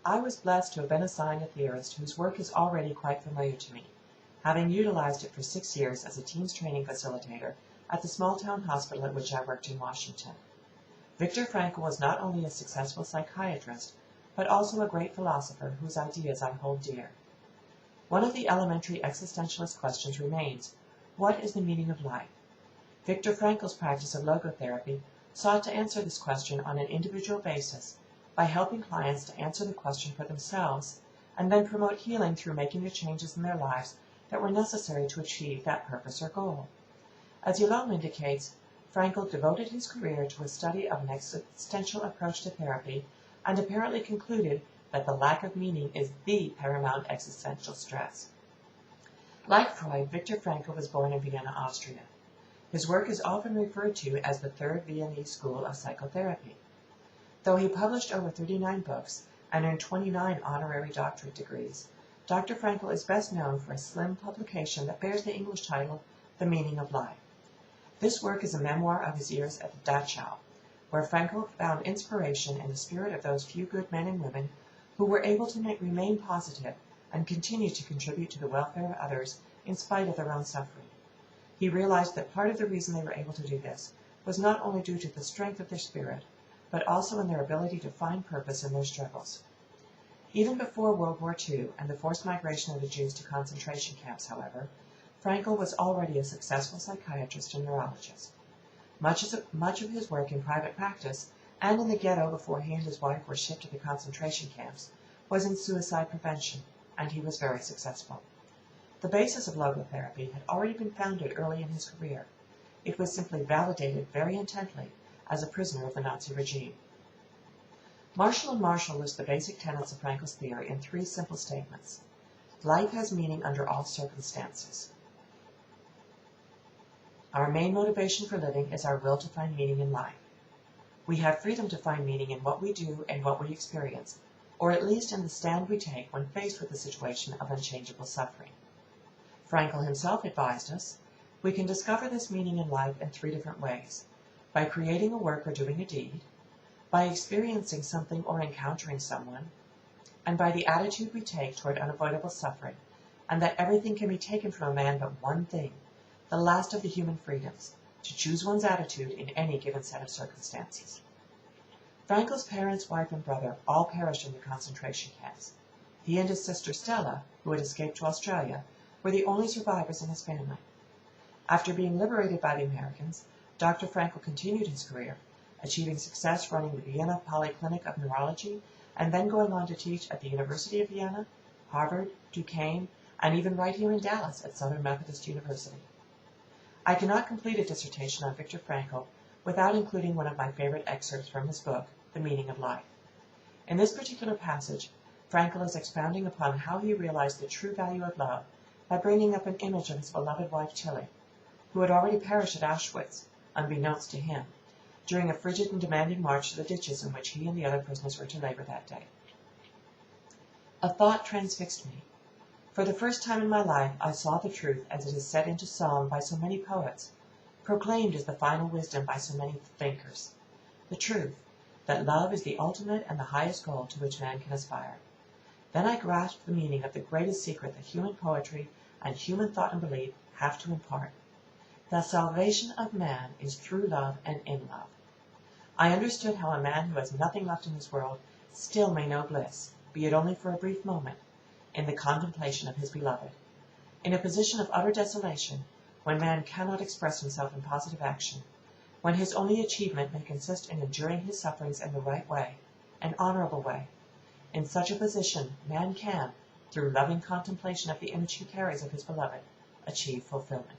I was blessed to have been assigned a theorist whose work is already quite familiar to me, having utilized it for 6 years as a teens training facilitator at the small-town hospital at which I worked in Washington. Viktor Frankl was not only a successful psychiatrist, but also a great philosopher whose ideas I hold dear. One of the elementary existentialist questions remains, what is the meaning of life? Viktor Frankl's practice of logotherapy sought to answer this question on an individual basis by helping clients to answer the question for themselves and then promote healing through making the changes in their lives that were necessary to achieve that purpose or goal. As Yalom indicates, Frankl devoted his career to a study of an existential approach to therapy and apparently concluded that the lack of meaning is the paramount existential stress. Like Freud, Viktor Frankl was born in Vienna, Austria. His work is often referred to as the Third Viennese School of Psychotherapy. Though he published over 39 books and earned 29 honorary doctorate degrees, Dr. Frankl is best known for a slim publication that bears the English title, The Meaning of Life. This work is a memoir of his years at Dachau, where Frankl found inspiration in the spirit of those few good men and women who were able to remain positive and continue to contribute to the welfare of others in spite of their own suffering. He realized that part of the reason they were able to do this was not only due to the strength of their spirit, but also in their ability to find purpose in their struggles. Even before World War II and the forced migration of the Jews to concentration camps, however, Frankl was already a successful psychiatrist and neurologist. Much of his work in private practice and in the ghetto before he and his wife were shipped to the concentration camps was in suicide prevention, and he was very successful. The basis of logotherapy had already been founded early in his career. It was simply validated very intently as a prisoner of the Nazi regime. Marshall and Marshall lists the basic tenets of Frankl's theory in 3 simple statements. Life has meaning under all circumstances. Our main motivation for living is our will to find meaning in life. We have freedom to find meaning in what we do and what we experience, or at least in the stand we take when faced with a situation of unchangeable suffering. Frankl himself advised us, we can discover this meaning in life in 3 different ways: by creating a work or doing a deed, by experiencing something or encountering someone, and by the attitude we take toward unavoidable suffering, and that everything can be taken from a man but one thing, the last of the human freedoms, to choose one's attitude in any given set of circumstances. Frankl's parents, wife, and brother all perished in the concentration camps. He and his sister Stella, who had escaped to Australia, were the only survivors in his family. After being liberated by the Americans, Dr. Frankl continued his career, achieving success running the Vienna Polyclinic of Neurology, and then going on to teach at the University of Vienna, Harvard, Duquesne, and even right here in Dallas at Southern Methodist University. I cannot complete a dissertation on Viktor Frankl without including one of my favorite excerpts from his book, The Meaning of Life. In this particular passage, Frankl is expounding upon how he realized the true value of love by bringing up an image of his beloved wife Tilly, who had already perished at Auschwitz, unbeknownst to him, during a frigid and demanding march to the ditches in which he and the other prisoners were to labor that day. A thought transfixed me. For the first time in my life, I saw the truth as it is set into song by so many poets, proclaimed as the final wisdom by so many thinkers. The truth, that love is the ultimate and the highest goal to which man can aspire. Then I grasped the meaning of the greatest secret that human poetry and human thought and belief have to impart. The salvation of man is through love and in love. I understood how a man who has nothing left in this world still may know bliss, be it only for a brief moment, in the contemplation of his beloved. In a position of utter desolation, when man cannot express himself in positive action, when his only achievement may consist in enduring his sufferings in the right way, an honorable way, in such a position man can, through loving contemplation of the image he carries of his beloved, achieve fulfillment.